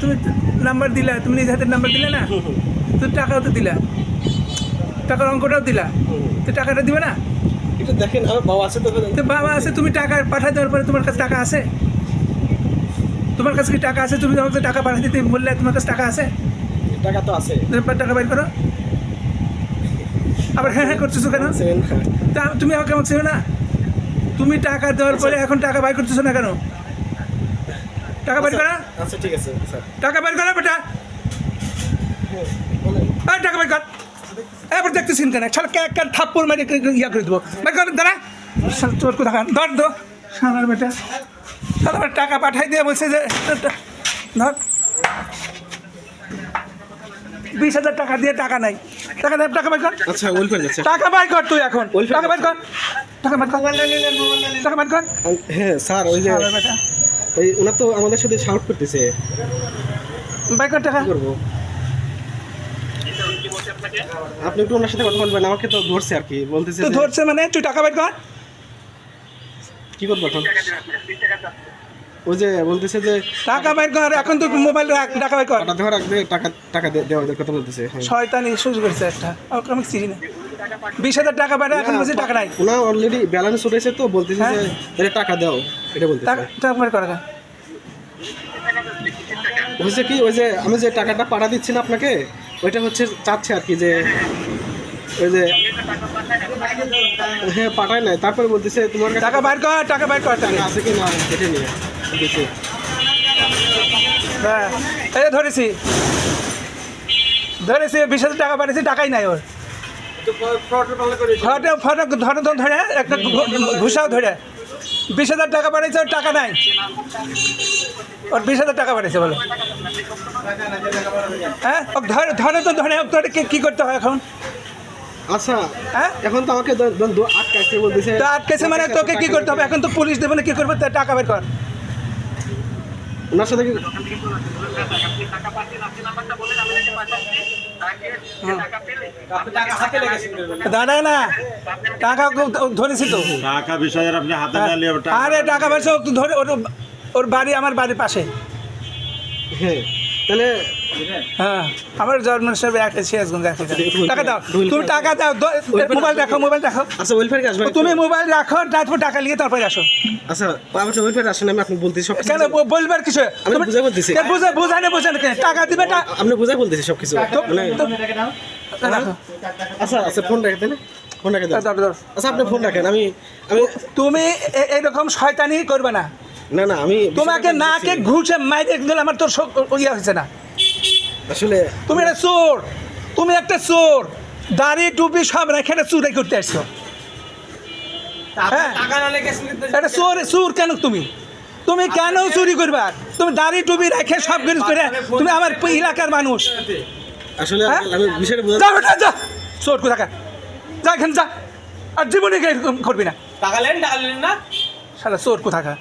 তুমি নাম্বার দিলা, তুমি নিজ হাতের নাম্বার দিলে না, তো টাকাও তো দিলা, টাকার অঙ্কটাও দিলা, তো টাকাটা দিবে না? এটা দেখেন আমার বাবা আছে তো। তো বাবা আছে, তুমি টাকা পাঠা দেওয়ার পরে তোমার কাছে টাকা আছে? তোমার কাছে কি টাকা আছে? তুমি আমাকে টাকা পাঠা দিতে বললে তোমার কাছে টাকা আছে? টাকা তো আছে। টাকা বাইর করো। আবার হ্যাঁ হ্যাঁ করতেছো কেন? তা তুমি আমাকে আমার ছিল না, তুমি টাকা দেওয়ার পরে এখন টাকা বাইর করতেছো না কেন? টাকা বাইর করা। আচ্ছা ঠিক আছে স্যার। টাকা বাইর করা বেটা, টাকা বাইর কর। এবার দেখতেছেন কেন? ছাড় একটা থাপ্পড় মারি ইয়া করে দেবো। বাইর কর, দাঁড়া। চোর কোথা ধর দো সালার বেটা, সালার টাকা পাঠাই দিয়ে বলছে যে ধর 20,000 টাকা দিয়ে টাকা নাই, টাকা দেব, টাকা বাইর কর। আচ্ছা ওয়েলফেয়ার যাচ্ছে। টাকা বাইর কর তুই এখন, টাকা বাইর কর, টাকা বাইর কর, টাকা বাইর কর। হ্যাঁ স্যার ওই যে সালার বেটা এই ওনার তো আমাদের সাথে শাউট করতেছে। বাইর কর টাকা। কি করবো? আপনি একটু ওনার সাথে কথা বলবেন, আমাকে তো ধরছে আর কি, বলতেছে তো যে ধরছে মানে তুই টাকা বাইর কর। কি করবো এখন? ওই যে বলতেছে যে টাকা বাইর কর এখন, তো মোবাইল রাখ, টাকা বাইর কর। টাকা দেওয়া রাখবে, টাকা টাকা দেওয়ার কথা বলতেছে। হ্যাঁ শয়তানি শুরু করেছে একটা, ওকে আমি চিনি না। 20,000 টাকা বাইরে, এখন বলছি টাকা নাই। ওনা অলরেডি ব্যালেন্স উঠেছে তো, বলতেছে যে এটা টাকা দাও, এটা বলতেছে। টাকা বাইর কর। হচ্ছে কি ওই যে আমি যে টাকাটা পাঠা দিচ্ছি না আপনাকে, ওইটা হচ্ছে চাচ্ছে আর কি যে ওই যে হ্যাঁ পাঠায় নাই, তারপরে বলতেছে তোমার কাছে টাকা বাইর কর, টাকা বাইর কর। টাকা আছে কি না এটা নিয়ে বলতেছে। হ্যাঁ এই ধরেছি, ধরেছি 20,000 টাকা পাঠিয়েছি, টাকাই নাই ওর। ফটো ফটো ধরে তো ধরে একটা ঘুষাও ধরে 20,000 টাকা পাঠিয়েছে, ওর টাকা নাই। ওর 20,000 টাকা পাঠিয়েছে বলো। হ্যাঁ ধরে ধরে তো ধরে, তোর কী করতে হয় এখন? আচ্ছা হ্যাঁ এখন তো আমাকে আটকাইছে বলতেছে। তো আটকেছে মানে তোকে কী করতে হবে এখন? তো পুলিশ দেবে না, কী করবে? টাকা বের কর। ওনার সাথে কি দাঁড়ায় না, টাকা ধরেছি তো। টাকা বিষয়ের আপনি হাতে না নিয়ে আরে টাকা পয়সা ধরে, ওর বাড়ি আমার বাড়ির পাশে। হ্যাঁ তাহলে হ্যাঁ আমার জন্ম একটা সিরাজগঞ্জ। টাকা দাও, তুমি টাকা দাও, মোবাইল রাখো, মোবাইল রাখো। আচ্ছা ওয়েলফেয়ার আসবেন? তুমি মোবাইল রাখো, তারপর টাকা নিয়ে তারপরে আসো। আচ্ছা আপনি ওয়েলফেয়ার আসেন, আমি আপনি বলতেছি সব কিছু। কেন বলবার কিছু? আমি বুঝাই বলতেছি। বুঝানো কেন? টাকা দিবে, আপনি বুঝাই বলতেছি সব কিছু মানে। রাখো। আচ্ছা আচ্ছা ফোন রাখেন, তাই না? ফোন রাখেন। আচ্ছা আপনি ফোন রাখেন, আমি তুমি এইরকম শয়তানি করবে না। না না আমি তোমাকে নাকে ঘুষে মাইরে দিলে আমার তোর ইয়ে হয়েছে না। আসলে তুমি একটা চোর, তুমি একটা চোর, দাড়ি টুপি সব রেখে একটা চুরি করতে আসছো। হ্যাঁ এটা চোর, চোর কেন তুমি? তুমি কেন চুরি করবা? তুমি দাড়ি টুপি রেখে সব কিছু করে, তুমি আমার এলাকার মানুষ। আসলে আমি বিষয়টা যা বেটা যা, চোর কোথাকার, যা এখানে যা, আর জীবনে এরকম করবি না। টাকা লেন না? শালা চোর কোথাকার।